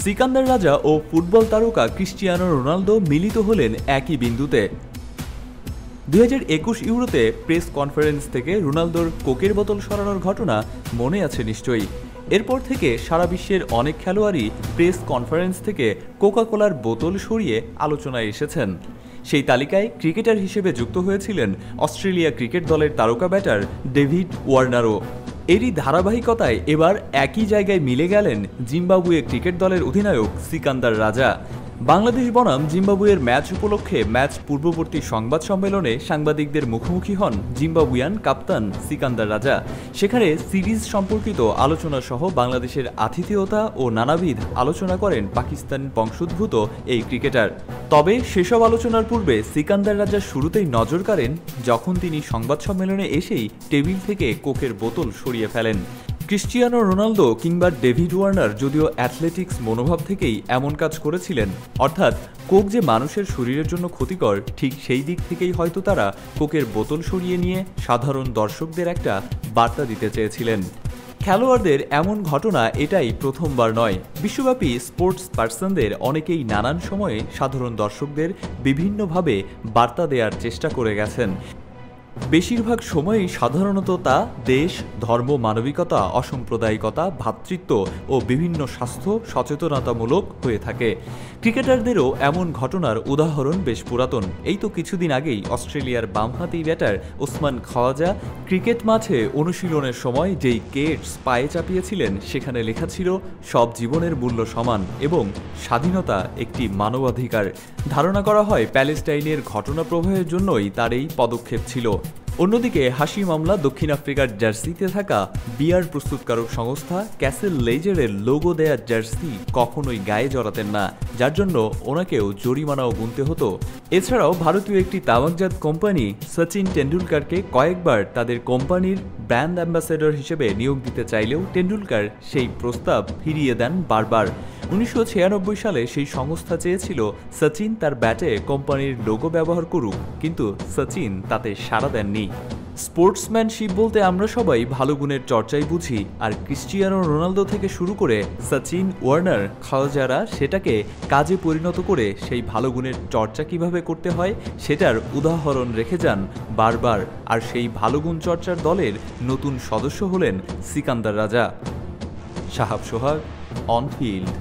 সিকান্দার রাজা ও ফুটবল তারকা Cristiano Ronaldo মিলিত হলেন একই বিন্দুতে। 2021 ইউরোতে প্রেস কনফারেন্স থেকে রোনালদোর কোকের বোতল সরানোর ঘটনা মনে আছে নিশ্চয়ই। এরপর থেকে সারা বিশ্বের অনেক খেলোয়াড়ই প্রেস কনফারেন্স থেকে কোকাকোলার বোতল সরিয়ে আলোচনায় এসেছেন। সেই তালিকায় ক্রিকেটার হিসেবে যুক্ত হয়েছিলেন অস্ট্রেলিয়া ক্রিকেট দলের তারকা ব্যাটার ডেভিড ওয়ার্নারও। এরই ধারাবাহিকতায় এবার একই জায়গায় মিলে গেলেন জিম্বাবুয়ে ক্রিকেট দলের অধিনায়ক সিকান্দার রাজা। বাংলাদেশ বনাম জিম্বাবুয়ের ম্যাচ উপলক্ষে ম্যাচ পূর্ববর্তী সংবাদ সম্মেলনে সাংবাদিকদের মুখোমুখি হন জিম্বাবুয়ান কাপ্তান সিকান্দার রাজা। সেখানে সিরিজ সম্পর্কিত আলোচনা সহ বাংলাদেশের আতিথেয়তা ও নানাবিধ আলোচনা করেন পাকিস্তান বংশোদ্ভূত এই ক্রিকেটার। তবে সেসব আলোচনার পূর্বে সিকান্দার রাজা শুরুতেই নজর কাড়েন যখন তিনি সংবাদ সম্মেলনে এসেই টেবিল থেকে কোকের বোতল সরিয়ে ফেলেন। ক্রিস্টিয়ানো রোনালদো কিংবা ডেভিড ওয়ার্নার যদিও অ্যাথলেটিক্স মনোভাব থেকেই এমন কাজ করেছিলেন, অর্থাৎ কোক যে মানুষের শরীরের জন্য ক্ষতিকর ঠিক সেই দিক থেকেই হয়তো তারা কোকের বোতল সরিয়ে নিয়ে সাধারণ দর্শকদের একটা বার্তা দিতে চেয়েছিলেন। খেলোয়াড়দের এমন ঘটনা এটাই প্রথমবার নয়। বিশ্বব্যাপী স্পোর্টস পার্সনদের অনেকেই নানান সময়ে সাধারণ দর্শকদের বিভিন্নভাবে বার্তা দেওয়ার চেষ্টা করে গেছেন। বেশিরভাগ সময়ই সাধারণত তা দেশ, ধর্ম, মানবিকতা, অসাম্প্রদায়িকতা, ভ্রাতৃত্ব ও বিভিন্ন স্বাস্থ্য সচেতনতামূলক হয়ে থাকে। ক্রিকেটারদেরও এমন ঘটনার উদাহরণ বেশ পুরাতন। এই তো কিছুদিন আগেই অস্ট্রেলিয়ার বামহাতি ব্যাটার ওসমান খাওয়াজা ক্রিকেট মাঠে অনুশীলনের সময় যেই কেটস পায়ে চাপিয়েছিলেন সেখানে লেখা ছিল সব জীবনের মূল্য সমান এবং স্বাধীনতা একটি মানবাধিকার। ধারণা করা হয় প্যালেস্টাইনের ঘটনা প্রবাহের জন্যই তার এই পদক্ষেপ ছিল। অন্যদিকে হাসি মামলা দক্ষিণ আফ্রিকার জার্সিতে থাকা বিয়ার প্রস্তুতকারক সংস্থা ক্যাসেল লেজারের লোগো দেয়ার জার্সি কখনোই গায়ে জড়াতেন না, যার জন্য ওনাকেও জরিমানাও গুনতে হতো। এছাড়াও ভারতীয় একটি তামাকজাত কোম্পানি সচিন টেন্ডুলকারকে কয়েকবার তাদের কোম্পানির ব্র্যান্ড অ্যাম্বাসেডর হিসেবে নিয়োগ দিতে চাইলেও টেন্ডুলকার সেই প্রস্তাব ফিরিয়ে দেন বারবার। 1996 সালে সেই সংস্থা চেয়েছিল সচিন তার ব্যাটে কোম্পানির লোগো ব্যবহার করুক, কিন্তু সচিন তাতে সাড়া দেননি। স্পোর্টসম্যানশিপ বলতে আমরা সবাই ভালো গুণের চর্চাই বুঝি, আর ক্রিস্টিয়ানো রোনালদো থেকে শুরু করে সচিন, ওয়ার্নার, খাওয়াজারা সেটাকে কাজে পরিণত করে সেই ভালো গুণের চর্চা কিভাবে করতে হয় সেটার উদাহরণ রেখে যান বারবার। আর সেই ভালো গুণ চর্চার দলের নতুন সদস্য হলেন সিকান্দার রাজা। সাহাব সোহাগ, অন ফিল্ড।